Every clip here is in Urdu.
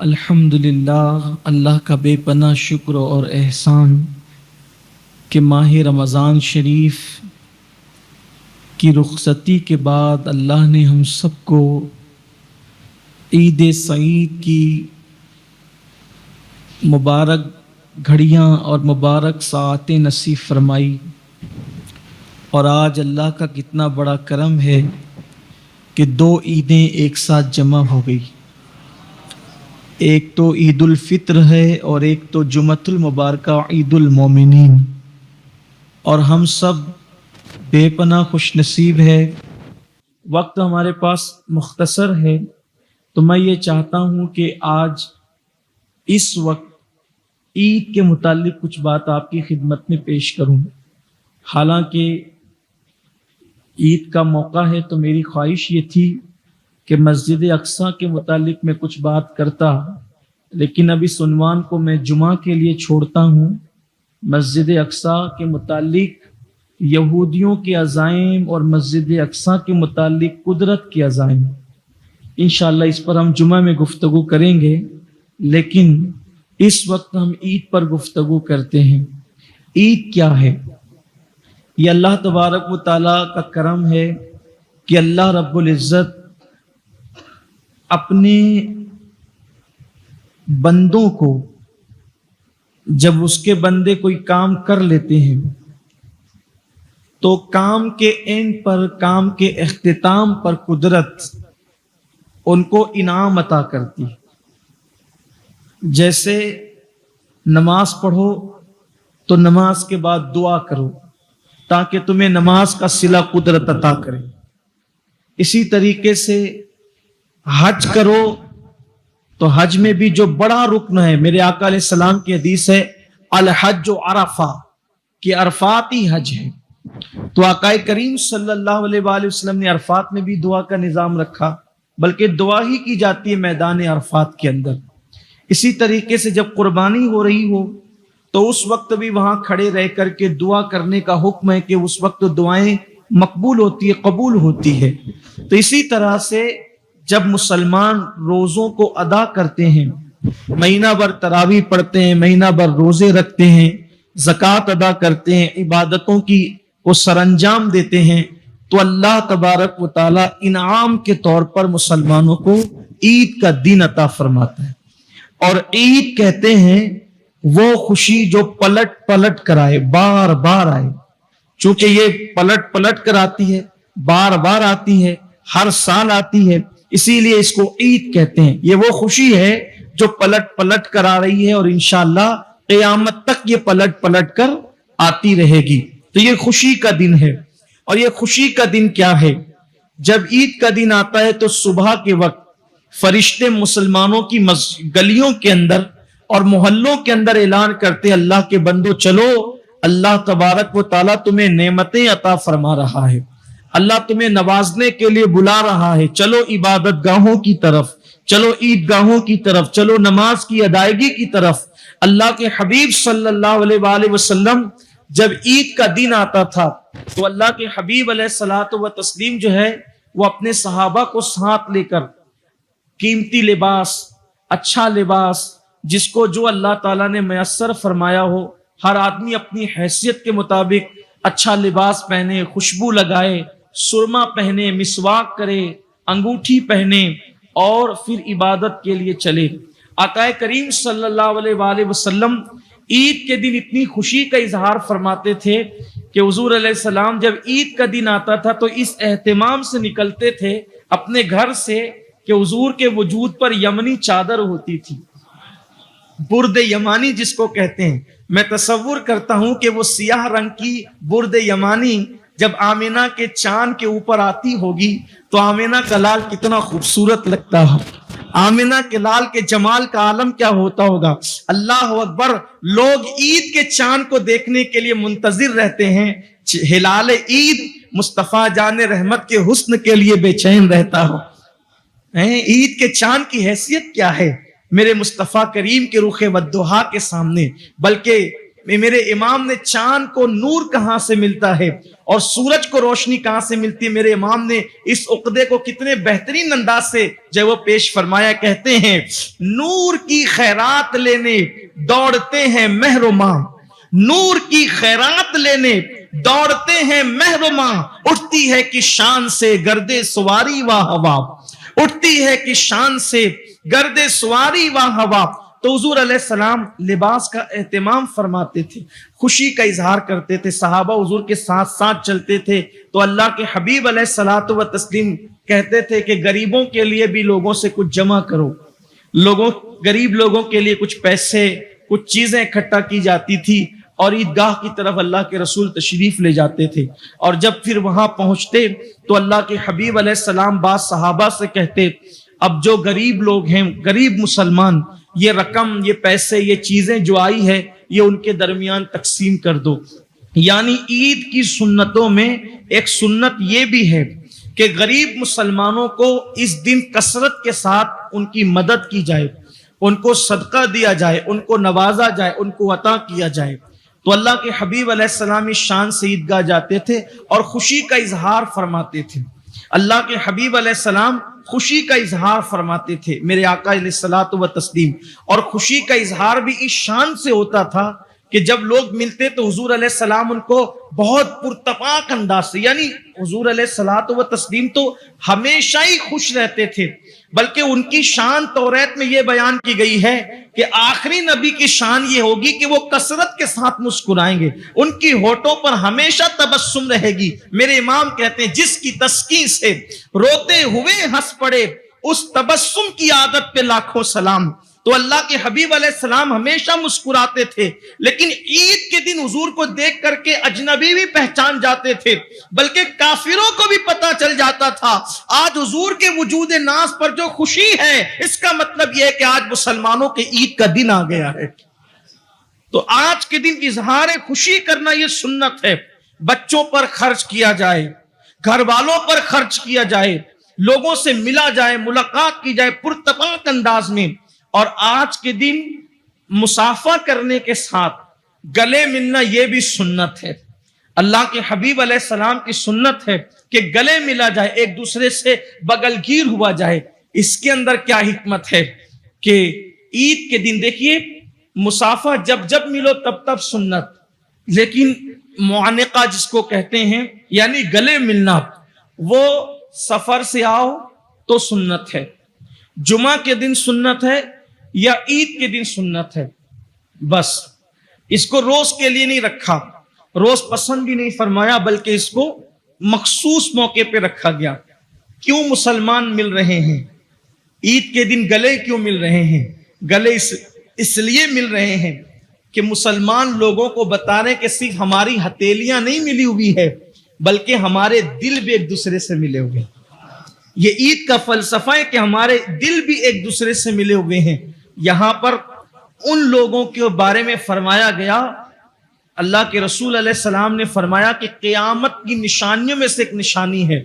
الحمدللہ، اللہ کا بے پناہ شکر اور احسان کہ ماہ رمضان شریف کی رخصتی کے بعد اللہ نے ہم سب کو عید سعید کی مبارک گھڑیاں اور مبارک ساعتیں نصیب فرمائی۔ اور آج اللہ کا کتنا بڑا کرم ہے کہ دو عیدیں ایک ساتھ جمع ہو گئی، ایک تو عید الفطر ہے اور ایک تو جمعۃ المبارکہ عید المومنین، اور ہم سب بے پناہ خوش نصیب ہے۔ وقت ہمارے پاس مختصر ہے تو میں یہ چاہتا ہوں کہ آج اس وقت عید کے متعلق کچھ بات آپ کی خدمت میں پیش کروں۔ حالانکہ عید کا موقع ہے تو میری خواہش یہ تھی کہ مسجد اقصیٰ کے متعلق میں کچھ بات کرتا، لیکن اب اس عنوان کو میں جمعہ کے لیے چھوڑتا ہوں۔ مسجد اقصیٰ کے متعلق یہودیوں کے عزائم اور مسجد اقصیٰ کے متعلق قدرت کے عزائم، انشاءاللہ اس پر ہم جمعہ میں گفتگو کریں گے، لیکن اس وقت ہم عید پر گفتگو کرتے ہیں۔ عید کیا ہے؟ یہ اللہ تبارک و تعالیٰ کا کرم ہے کہ اللہ رب العزت اپنے بندوں کو جب اس کے بندے کوئی کام کر لیتے ہیں تو کام کے اینڈ پر، کام کے اختتام پر قدرت ان کو انعام عطا کرتی ہے۔ جیسے نماز پڑھو تو نماز کے بعد دعا کرو تاکہ تمہیں نماز کا صلہ قدرت عطا کرے۔ اسی طریقے سے حج کرو تو حج میں بھی جو بڑا رکن ہے، میرے آقا علیہ السلام کی حدیث ہے الحج عرفہ، کہ عرفات ہی حج ہے۔ تو آقا کریم صلی اللہ علیہ وآلہ وسلم نے عرفات میں بھی دعا کا نظام رکھا، بلکہ دعا ہی کی جاتی ہے میدان عرفات کے اندر۔ اسی طریقے سے جب قربانی ہو رہی ہو تو اس وقت بھی وہاں کھڑے رہ کر کے دعا کرنے کا حکم ہے کہ اس وقت دعائیں مقبول ہوتی ہے، قبول ہوتی ہے۔ تو اسی طرح سے جب مسلمان روزوں کو ادا کرتے ہیں، مہینہ بھر تراویح پڑھتے ہیں، مہینہ بھر روزے رکھتے ہیں، زکوٰۃ ادا کرتے ہیں، عبادتوں کی کو سر انجام دیتے ہیں، تو اللہ تبارک و تعالی انعام کے طور پر مسلمانوں کو عید کا دن عطا فرماتا ہے۔ اور عید کہتے ہیں وہ خوشی جو پلٹ پلٹ کر آئے، بار بار آئے۔ چونکہ یہ پلٹ پلٹ کر آتی ہے، بار بار آتی ہے، ہر سال آتی ہے، اسی لیے اس کو عید کہتے ہیں۔ یہ وہ خوشی ہے جو پلٹ پلٹ کر آ رہی ہے اور انشاءاللہ قیامت تک یہ پلٹ پلٹ کر آتی رہے گی۔ تو یہ خوشی کا دن ہے۔ اور یہ خوشی کا دن کیا ہے؟ جب عید کا دن آتا ہے تو صبح کے وقت فرشتے مسلمانوں کی گلیوں کے اندر اور محلوں کے اندر اعلان کرتے، اللہ کے بندو چلو، اللہ تبارک و تعالیٰ تمہیں نعمتیں عطا فرما رہا ہے، اللہ تمہیں نوازنے کے لیے بلا رہا ہے، چلو عبادت گاہوں کی طرف، چلو عید گاہوں کی طرف، چلو نماز کی ادائیگی کی طرف۔ اللہ کے حبیب صلی اللہ علیہ وآلہ وسلم جب عید کا دن آتا تھا تو اللہ کے حبیب علیہ الصلوۃ والتسلیم جو ہے وہ اپنے صحابہ کو ساتھ لے کر قیمتی لباس، اچھا لباس، جس کو جو اللہ تعالیٰ نے میسر فرمایا ہو، ہر آدمی اپنی حیثیت کے مطابق اچھا لباس پہنے، خوشبو لگائے، سرما پہنے، مسواک کرے، انگوٹھی پہنے اور پھر عبادت کے لیے چلے۔ آقا کریم صلی اللہ علیہ وآلہ وسلم عید کے دن اتنی خوشی کا اظہار فرماتے تھے کہ حضور علیہ السلام جب عید کا دن آتا تھا تو اس اہتمام سے نکلتے تھے اپنے گھر سے کہ حضور کے وجود پر یمنی چادر ہوتی تھی، برد یمانی جس کو کہتے ہیں۔ میں تصور کرتا ہوں کہ وہ سیاہ رنگ کی برد یمانی جب آمینہ کے چاند کے اوپر آتی ہوگی تو آمینہ کا لال کتنا خوبصورت لگتا ہو، آمینہ کے لال کے جمال کا عالم کیا ہوتا ہوگا۔ اللہ اکبر، لوگ عید کے چاند کو دیکھنے کے لیے منتظر رہتے ہیں، ہلال عید مصطفیٰ جان رحمت کے حسن کے لیے بے چین رہتا ہو۔ عید کے چاند کی حیثیت کیا ہے میرے مصطفیٰ کریم کے رخ والضحیٰ کے سامنے؟ بلکہ میرے امام نے چاند کو نور کہاں سے ملتا ہے اور سورج کو روشنی کہاں سے ملتی ہے، میرے امام نے اس عقدے کو کتنے بہترین انداز سے جو وہ پیش فرمایا. کہتے ہیں نور کی خیرات لینے دوڑتے ہیں مہر و ماہ، نور کی خیرات لینے دوڑتے ہیں مہر و ماہ، اٹھتی ہے کہ شان سے گردے سواری و ہوا، اٹھتی ہے کہ شان سے گردے سواری و ہوا. تو حضور علیہ السلام لباس کا اہتمام فرماتے تھے، خوشی کا اظہار کرتے تھے، صحابہ حضور کے ساتھ ساتھ چلتے تھے. تو اللہ کے حبیب علیہ الصلوۃ والتسلیم کہتے تھے کہ غریبوں کے لیے بھی لوگوں سے کچھ جمع کرو، غریب لوگوں کے لیے کچھ پیسے، کچھ چیزیں اکٹھا کی جاتی تھی اور عیدگاہ کی طرف اللہ کے رسول تشریف لے جاتے تھے. اور جب پھر وہاں پہنچتے تو اللہ کے حبیب علیہ السلام بعض صحابہ سے کہتے اب جو غریب لوگ ہیں، غریب مسلمان، یہ رقم، یہ پیسے، یہ چیزیں جو آئی ہے یہ ان کے درمیان تقسیم کر دو. یعنی عید کی سنتوں میں ایک سنت یہ بھی ہے کہ غریب مسلمانوں کو اس دن کثرت کے ساتھ ان کی مدد کی جائے، ان کو صدقہ دیا جائے، ان کو نوازا جائے، ان کو عطا کیا جائے. تو اللہ کے حبیب علیہ السلام اس شان سے عیدگاہ جاتے تھے اور خوشی کا اظہار فرماتے تھے. اللہ کے حبیب علیہ السلام خوشی کا اظہار فرماتے تھے میرے آقا علیہ الصلوۃ والتسلیم. اور خوشی کا اظہار بھی اس شان سے ہوتا تھا کہ جب لوگ ملتے تو حضور علیہ السلام ان کو بہت پرتپاک انداز سے، یعنی حضور علیہ الصلوۃ والتسلیم تو ہمیشہ ہی خوش رہتے تھے، بلکہ ان کی شان توریت میں یہ بیان کی گئی ہے کہ آخری نبی کی شان یہ ہوگی کہ وہ کثرت کے ساتھ مسکرائیں گے، ان کی ہونٹوں پر ہمیشہ تبسم رہے گی. میرے امام کہتے ہیں جس کی تسکین سے روتے ہوئے ہنس پڑے اس تبسم کی عادت پہ لاکھوں سلام. تو اللہ کے حبیب علیہ السلام ہمیشہ مسکراتے تھے، لیکن عید کے دن حضور کو دیکھ کر کے اجنبی بھی پہچان جاتے تھے، بلکہ کافروں کو بھی پتا چل جاتا تھا آج حضور کے وجود ناز پر جو خوشی ہے اس کا مطلب یہ ہے کہ آج مسلمانوں کے عید کا دن آ گیا ہے. تو آج کے دن اظہار خوشی کرنا یہ سنت ہے. بچوں پر خرچ کیا جائے، گھر والوں پر خرچ کیا جائے، لوگوں سے ملا جائے، ملاقات کی جائے پرتپاک انداز میں. اور آج کے دن مصافحہ کرنے کے ساتھ گلے ملنا یہ بھی سنت ہے. اللہ کے حبیب علیہ السلام کی سنت ہے کہ گلے ملا جائے، ایک دوسرے سے بغل گیر ہوا جائے. اس کے اندر کیا حکمت ہے کہ عید کے دن دیکھیے مصافحہ جب جب ملو تب تب سنت، لیکن معانقہ جس کو کہتے ہیں یعنی گلے ملنا، وہ سفر سے آؤ تو سنت ہے، جمعہ کے دن سنت ہے یا عید کے دن سنت ہے. بس اس کو روز کے لیے نہیں رکھا، روز پسند بھی نہیں فرمایا، بلکہ اس کو مخصوص موقع پہ رکھا گیا. کیوں مسلمان مل رہے ہیں عید کے دن؟ گلے کیوں مل رہے ہیں؟ گلے اس لیے مل رہے ہیں کہ مسلمان لوگوں کو بتا رہے کہ صرف ہماری ہتھیلیاں نہیں ملی ہوئی ہے بلکہ ہمارے دل بھی ایک دوسرے سے ملے ہوئے ہیں. یہ عید کا فلسفہ ہے کہ ہمارے دل بھی ایک دوسرے سے ملے ہوئے ہیں. یہاں پر ان لوگوں کے بارے میں فرمایا گیا، اللہ کے رسول علیہ السلام نے فرمایا کہ قیامت کی نشانیوں میں سے ایک نشانی ہے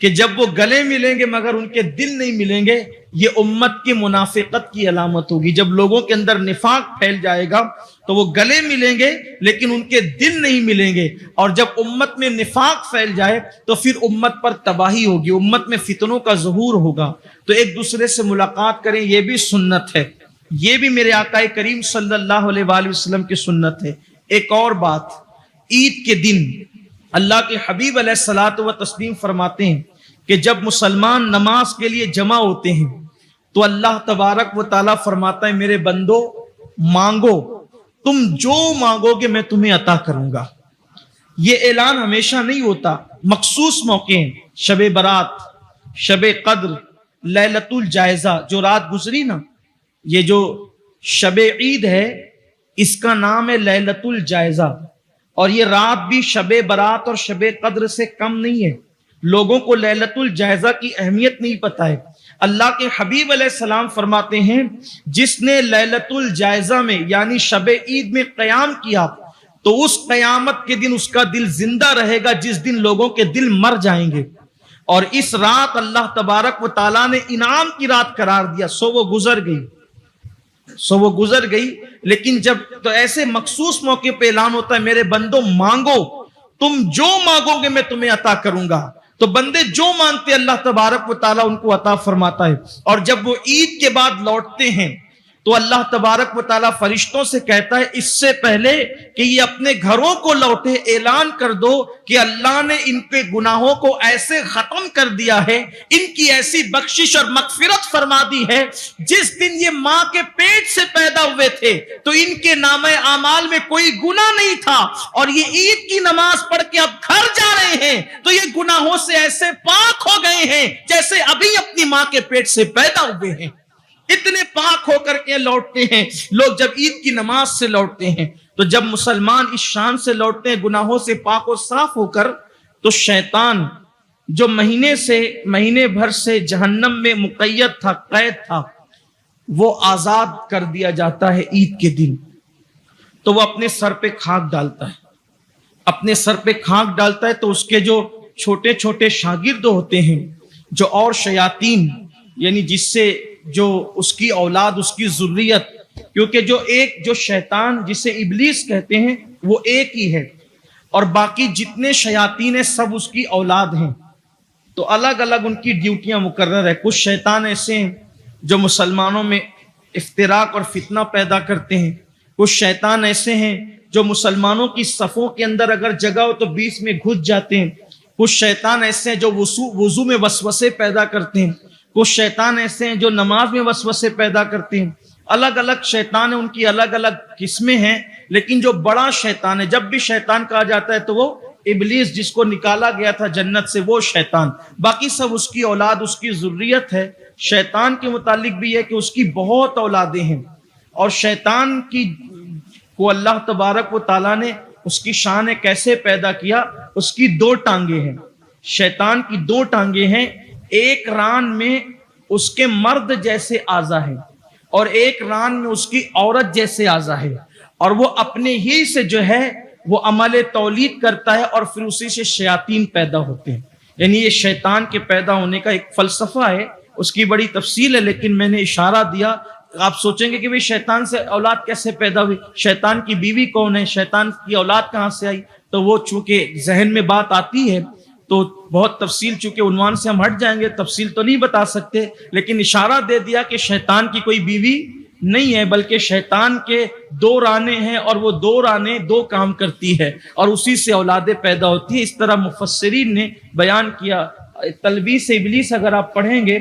کہ جب وہ گلے ملیں گے مگر ان کے دل نہیں ملیں گے. یہ امت کی منافقت کی علامت ہوگی. جب لوگوں کے اندر نفاق پھیل جائے گا تو وہ گلے ملیں گے لیکن ان کے دل نہیں ملیں گے. اور جب امت میں نفاق پھیل جائے تو پھر امت پر تباہی ہوگی، امت میں فتنوں کا ظہور ہوگا. تو ایک دوسرے سے ملاقات کریں، یہ بھی سنت ہے، یہ بھی میرے آقا کریم صلی اللہ علیہ وآلہ وسلم کی سنت ہے. ایک اور بات، عید کے دن اللہ کے حبیب علیہ الصلوۃ والتسلیم فرماتے ہیں کہ جب مسلمان نماز کے لیے جمع ہوتے ہیں تو اللہ تبارک و تعالیٰ فرماتا ہے میرے بندو مانگو، تم جو مانگو گے میں تمہیں عطا کروں گا. یہ اعلان ہمیشہ نہیں ہوتا، مخصوص موقع ہیں. شب برات، شب قدر، لیلۃ الجائزہ جو رات گزری نا، یہ جو شب عید ہے اس کا نام ہے لیلۃ الجائزہ. اور یہ رات بھی شب برات اور شب قدر سے کم نہیں ہے. لوگوں کو لیلۃ الجائزہ کی اہمیت نہیں پتہ ہے. اللہ کے حبیب علیہ السلام فرماتے ہیں جس نے لیلۃ الجائزہ میں یعنی شب عید میں قیام کیا تو اس قیامت کے دن اس کا دل زندہ رہے گا جس دن لوگوں کے دل مر جائیں گے. اور اس رات اللہ تبارک و تعالیٰ نے انعام کی رات قرار دیا، سو وہ گزر گئی. سو وہ گزر گئی. لیکن جب تو ایسے مخصوص موقع پہ اعلان ہوتا ہے میرے بندوں مانگو, تم جو مانگو گے میں تمہیں عطا کروں گا. تو بندے جو مانگتے اللہ تبارک و تعالیٰ ان کو عطا فرماتا ہے. اور جب وہ عید کے بعد لوٹتے ہیں تو اللہ تبارک و تعالیٰ فرشتوں سے کہتا ہے اس سے پہلے کہ یہ اپنے گھروں کو لوٹے اعلان کر دو کہ اللہ نے ان پہ گناہوں کو ایسے ختم کر دیا ہے, ان کی ایسی بخشش اور مغفرت فرما دی ہے. جس دن یہ ماں کے پیٹ سے پیدا ہوئے تھے تو ان کے نامہ اعمال میں کوئی گناہ نہیں تھا, اور یہ عید کی نماز پڑھ کے اب گھر جا رہے ہیں تو یہ گناہوں سے ایسے پاک ہو گئے ہیں جیسے ابھی اپنی ماں کے پیٹ سے پیدا ہوئے ہیں. اتنے پاک ہو کر کے لوٹتے ہیں لوگ جب عید کی نماز سے لوٹتے ہیں. تو جب مسلمان اس شان سے لوٹتے ہیں گناہوں سے پاک و صاف ہو کر, تو شیطان جو مہینے بھر سے جہنم میں مقید تھا, قید تھا, وہ آزاد کر دیا جاتا ہے عید کے دن. تو وہ اپنے سر پہ خاک ڈالتا ہے, تو اس کے جو چھوٹے چھوٹے شاگرد ہوتے ہیں, جو اور شیاطین, یعنی جس سے جو اس کی اولاد, اس کی ذریت, کیونکہ جو شیطان جسے ابلیس کہتے ہیں وہ ایک ہی ہے, اور باقی جتنے شیاطین ہیں سب اس کی اولاد ہیں. تو الگ الگ ان کی ڈیوٹیاں مقرر ہے. کچھ شیطان ایسے ہیں جو مسلمانوں میں افتراق اور فتنہ پیدا کرتے ہیں. کچھ شیطان ایسے ہیں جو مسلمانوں کی صفوں کے اندر اگر جگہ ہو تو بیچ میں گھس جاتے ہیں. کچھ شیطان ایسے ہیں جو وضو میں وسوسے پیدا کرتے ہیں. کچھ شیطان ایسے ہیں جو نماز میں وسوسے پیدا کرتے ہیں. الگ الگ شیطان ہیں, ان کی الگ الگ قسمیں ہیں. لیکن جو بڑا شیطان ہے, جب بھی شیطان کہا جاتا ہے تو وہ ابلیس جس کو نکالا گیا تھا جنت سے, وہ شیطان. باقی سب اس کی اولاد, اس کی ذریت ہے. شیطان کے متعلق بھی ہے کہ اس کی بہت اولادیں ہیں, اور شیطان کو اللہ تبارک و تعالیٰ نے اس کی شان کیسے پیدا کیا. اس کی 2 ٹانگیں ہیں. شیطان کی 2 ٹانگیں ہیں. ایک ران میں اس کے مرد جیسے اعضا ہے, اور ایک ران میں اس کی عورت جیسے اعضا ہے, اور وہ اپنے ہی سے جو ہے وہ عمل تولید کرتا ہے, اور پھر اسی سے شیاطین پیدا ہوتے ہیں. یعنی یہ شیطان کے پیدا ہونے کا ایک فلسفہ ہے, اس کی بڑی تفصیل ہے, لیکن میں نے اشارہ دیا. آپ سوچیں گے کہ بھئی شیطان سے اولاد کیسے پیدا ہوئی, شیطان کی بیوی کون ہے, شیطان کی اولاد کہاں سے آئی. تو وہ چونکہ ذہن میں بات آتی ہے تو بہت تفصیل, چونکہ عنوان سے ہم ہٹ جائیں گے, تفصیل تو نہیں بتا سکتے, لیکن اشارہ دے دیا کہ شیطان کی کوئی بیوی نہیں ہے, بلکہ شیطان کے 2 رانے ہیں, اور وہ 2 رانے 2 کام کرتی ہے, اور اسی سے اولادیں پیدا ہوتی ہیں. اس طرح مفسرین نے بیان کیا. تلبیس ابلیس اگر آپ پڑھیں گے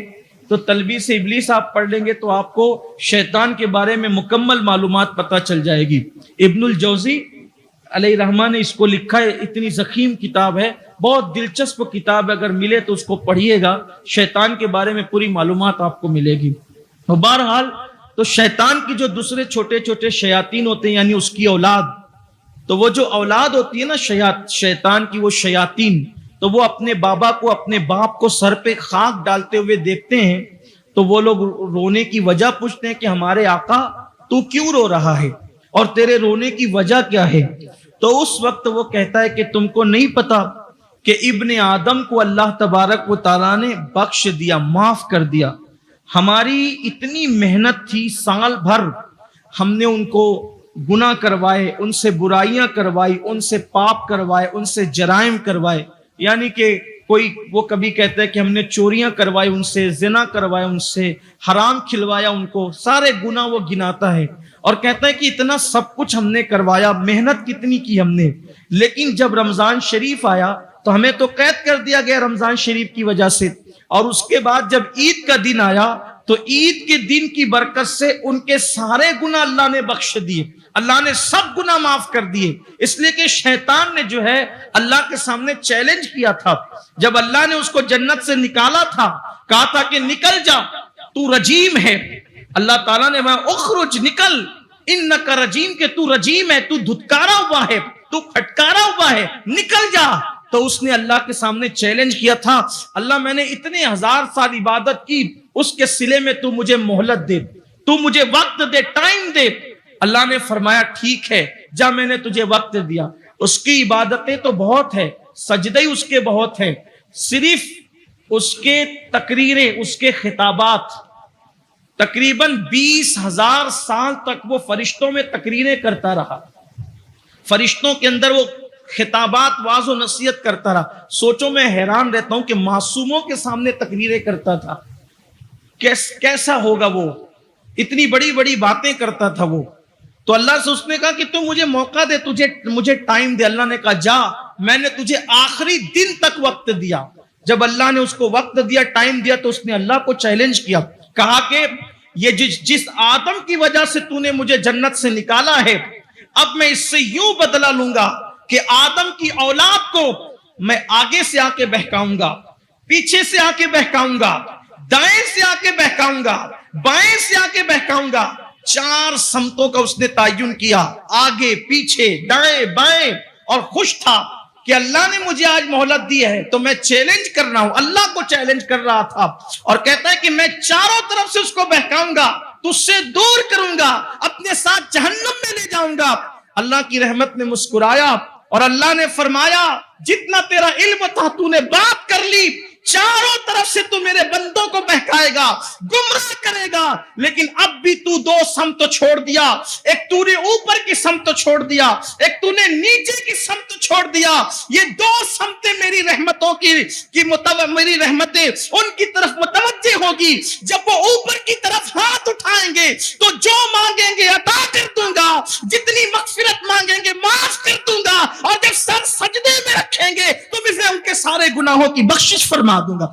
تو تلبیس ابلیس آپ پڑھ لیں گے تو آپ کو شیطان کے بارے میں مکمل معلومات پتہ چل جائے گی. ابن الجوزی علیہ رحمہ نے اس کو لکھا ہے, اتنی ضخیم کتاب ہے, بہت دلچسپ کتاب ہے, اگر ملے تو اس کو پڑھیے گا. شیطان کے بارے میں پوری معلومات آپ کو ملے گی. تو بہرحال تو شیطان کی جو دوسرے چھوٹے چھوٹے شیاطین ہوتے ہیں, یعنی اس کی اولاد, تو وہ جو اولاد ہوتی ہے نا شیطان کی, وہ شیاطین, تو وہ اپنے بابا کو, اپنے باپ کو سر پہ خاک ڈالتے ہوئے دیکھتے ہیں تو وہ لوگ رونے کی وجہ پوچھتے ہیں کہ ہمارے آقا تو کیوں رو رہا ہے اور تیرے رونے کی وجہ کیا ہے. تو اس وقت وہ کہتا ہے کہ تم کو نہیں پتا کہ ابن آدم کو اللہ تبارک و تعالیٰ نے بخش دیا, معاف کر دیا. ہماری اتنی محنت تھی, سال بھر ہم نے ان کو گناہ کروائے, ان سے برائیاں کروائی, ان سے پاپ کروائے, ان سے جرائم کروائے. یعنی کہ کوئی وہ کبھی کہتا ہے کہ ہم نے چوریاں کروائی ان سے, زنا کروایا ان سے, حرام کھلوایا ان کو, سارے گناہ وہ گناتا ہے اور کہتا ہے کہ اتنا سب کچھ ہم نے کروایا, محنت کتنی کی ہم نے. لیکن جب رمضان شریف آیا تو ہمیں تو قید کر دیا گیا رمضان شریف کی وجہ سے, اور اس کے بعد جب عید کا دن آیا تو عید کے دن کی برکت سے ان کے سارے گناہ اللہ نے بخش دیے, اللہ نے سب گناہ معاف کر دیے. اس لیے کہ شیطان نے جو ہے اللہ کے سامنے چیلنج کیا تھا, جب اللہ نے اس کو جنت سے نکالا تھا, کہا تھا کہ نکل جا, تو رجیم ہے. اللہ تعالیٰ نے وہاں اخرج, نکل, انکا رجیم, کہ تو رجیم ہے, تو دھتکارا ہوا ہے, تو پھٹکارا ہوا ہے, نکل جا. تو اس نے اللہ کے سامنے چیلنج کیا تھا, اللہ میں نے اتنے 1000 سال عبادت کی, اس کے صلے میں تو مجھے مہلت دے, تو مجھے وقت دے, ٹائم دے. اللہ نے فرمایا ٹھیک ہے, جا, میں نے تجھے وقت دیا. اس کی عبادتیں تو بہت ہے, سجدے اس کے بہت ہیں, صرف اس کے تقریریں, اس کے خطابات, تقریباً 20,000 سال تک وہ فرشتوں میں تقریریں کرتا رہا، فرشتوں کے اندر وہ خطابات واعظ و نصیحت کرتا رہا۔ سوچو، میں حیران رہتا ہوں کہ معصوموں کے سامنے تقریریں کرتا تھا، کیسا ہوگا وہ، اتنی بڑی بڑی باتیں کرتا تھا وہ۔ تو اللہ سے اس نے کہا کہ تم مجھے موقع دے، مجھے ٹائم دے۔ اللہ نے کہا جا، میں نے تجھے آخری دن تک وقت دیا۔ جب اللہ نے اس کو وقت دیا، ٹائم دیا، تو اس نے اللہ کو چیلنج کیا، کہا کہ یہ جس آدم کی وجہ سے تو نے مجھے جنت سے نکالا ہے، اب میں اس سے یوں بدلہ لوں گا کہ آدم کی اولاد کو میں آگے سے آ کے بہکاؤں گا، پیچھے سے آ کے بہکاؤں گا، دائیں سے آ کے بہکاؤں گا، بائیں سے آ کے بہکاؤں گا۔ 4 سمتوں کا اس نے تعین کیا، آگے پیچھے دائیں بائیں، اور خوش تھا کہ اللہ نے مجھے آج مہلت دی ہے تو میں چیلنج کر رہا ہوں، اللہ کو چیلنج کر رہا تھا، اور کہتا ہے کہ میں چاروں طرف سے اس کو بہکاؤں گا، تجھ سے دور کروں گا، اپنے ساتھ جہنم میں لے جاؤں گا۔ اللہ کی رحمت نے مسکرایا اور اللہ نے فرمایا جتنا تیرا علم تھا تو نے بات کر لی، چاروں طرف سے تو میرے بندوں کو بہکائے گا، گمراہ کرے گا، لیکن اب بھی تو 2 سمت چوڑ دیا، ایک تو نے اوپر کی سمت چھوڑ دیا، ایک تو نے نیچے کی سمت چھوڑ دیا۔ یہ 2 سمتیں میری رحمتوں کی میری رحمتیں ان کی طرف متوجہ ہوگی۔ جب وہ اوپر کی طرف ہاتھ اٹھائیں گے تو جو مانگیں گے عطا کر دوں گا، جتنی مغفرت مانگیں گے معاف کر دوں گا، اور جب سر سجدے میں رکھیں گے تو میں ان کے سارے گناہوں کی بخشش فرما دوں گا۔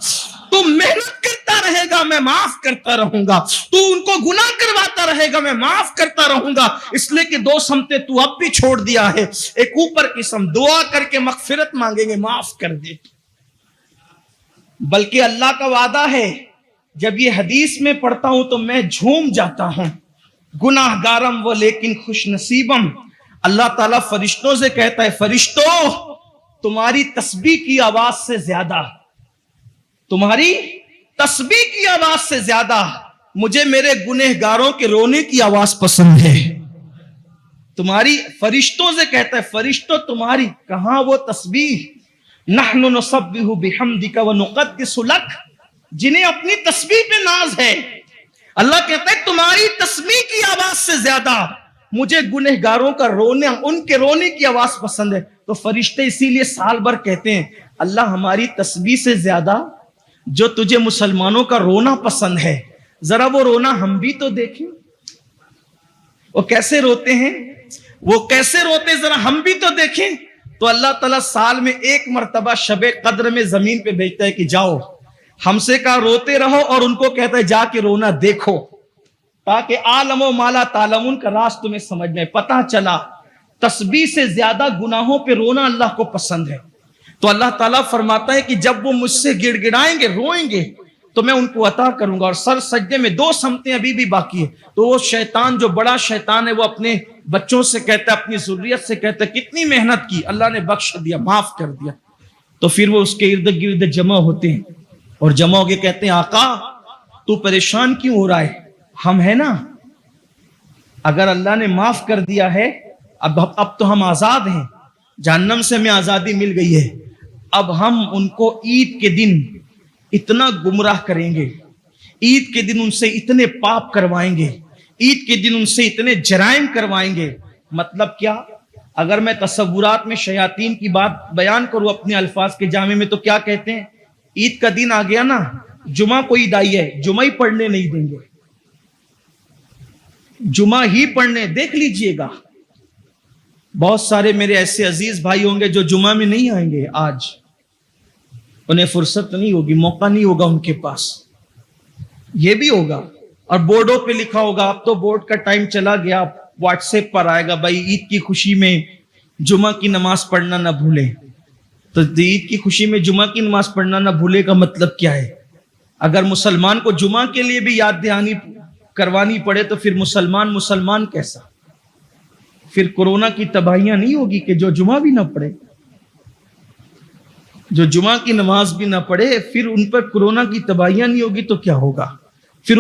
تو محنت کرتا رہے گا، میں معاف کرتا رہوں گا، تو ان کو گناہ کرواتا رہے گا، میں معاف کرتا رہوں گا۔ اس لیے کہ 2 سمتیں تو اب بھی چھوڑ دیا ہے، ایک اوپر کی سمت، دعا کر کے مغفرت مانگیں گے، معاف کر دے۔ بلکہ اللہ کا وعدہ ہے، جب یہ حدیث میں پڑھتا ہوں تو میں جھوم جاتا ہوں، گناہ گارم وہ لیکن خوش نصیبم۔ اللہ تعالیٰ فرشتوں سے کہتا ہے، فرشتوں تمہاری تسبیح کی آواز سے زیادہ، تمہاری تسبیح کی آواز سے زیادہ مجھے میرے گنہگاروں کے رونے کی آواز پسند ہے۔ تمہاری، فرشتوں سے کہتا ہے، فرشتوں تمہاری، کہاں وہ تسبیح، نحن نسبح بحمدک ونقدس لک، جنہیں اپنی تسبیح پہ ناز ہے۔ اللہ کہتا ہے تمہاری تسبیح کی آواز سے زیادہ مجھے گنہگاروں کا رونے، ان کے رونے کی آواز پسند ہے۔ تو فرشتے اسی لیے سال بھر کہتے ہیں، اللہ ہماری تسبیح سے زیادہ جو تجھے مسلمانوں کا رونا پسند ہے، ذرا وہ رونا ہم بھی تو دیکھیں، وہ کیسے روتے ہیں، وہ کیسے روتے، ذرا ہم بھی تو دیکھیں۔ تو اللہ تعالیٰ سال میں 1 مرتبہ شب قدر میں زمین پہ بھیجتا ہے کہ جاؤ، ہم سے کہا روتے رہو، اور ان کو کہتا ہے جا کے رونا دیکھو، تاکہ عالم و مالا تعلمون کا راز تمہیں سمجھ میں پتہ چلا۔ تسبیح سے زیادہ گناہوں پہ رونا اللہ کو پسند ہے۔ تو اللہ تعالیٰ فرماتا ہے کہ جب وہ مجھ سے گڑ گڑائیں گے، روئیں گے، تو میں ان کو عطا کروں گا۔ اور سر سجدے میں 2 سمتیں ابھی بھی باقی ہے۔ تو وہ شیطان، جو بڑا شیطان ہے، وہ اپنے بچوں سے کہتا ہے، اپنی ذریت سے کہتا ہے کتنی محنت کی، اللہ نے بخش دیا، معاف کر دیا۔ تو پھر وہ اس کے ارد گرد جمع ہوتے ہیں، اور جمع ہو کے کہتے ہیں آقا تو پریشان کیوں ہو رہا ہے، ہم ہے نا، اگر اللہ نے معاف کر دیا ہے، اب تو ہم آزاد ہیں، جہنم سے ہمیں آزادی مل گئی ہے، اب ہم ان کو عید کے دن اتنا گمراہ کریں گے، عید کے دن ان سے اتنے پاپ کروائیں گے، عید کے دن ان سے اتنے جرائم کروائیں گے۔ مطلب کیا؟ اگر میں تصورات میں شیاطین کی بات بیان کروں اپنے الفاظ کے جامع میں، تو کیا کہتے ہیں، عید کا دن آ گیا نا، جمعہ کو عید آئی ہے، جمعہ ہی پڑھنے نہیں دیں گے، جمعہ ہی پڑھنے، دیکھ لیجئے گا بہت سارے میرے ایسے عزیز بھائی ہوں گے جو جمعہ میں نہیں آئیں گے، آج انہیں فرصت نہیں ہوگی، موقع نہیں ہوگا ان کے پاس، یہ بھی ہوگا۔ اور بورڈوں پہ لکھا ہوگا، اب تو بورڈ کا ٹائم چلا گیا، واٹس ایپ پر آئے گا، بھائی عید کی خوشی میں جمعہ کی نماز پڑھنا نہ بھولیں۔ تو عید کی خوشی میں جمعہ کی نماز پڑھنا نہ بھولے کا مطلب کیا ہے؟ اگر مسلمان کو جمعہ کے لیے بھی یاد دہانی کروانی پڑے تو پھر مسلمان کیسا؟ پھر کورونا کی تباہیاں نہیں ہوگی کہ جو جمعہ بھی نہ پڑھے، جو جمعہ کی نماز بھی نہ پڑھے، پھر ان پر کورونا کی تباہیاں نہیں ہوگی تو کیا ہوگا؟ پھر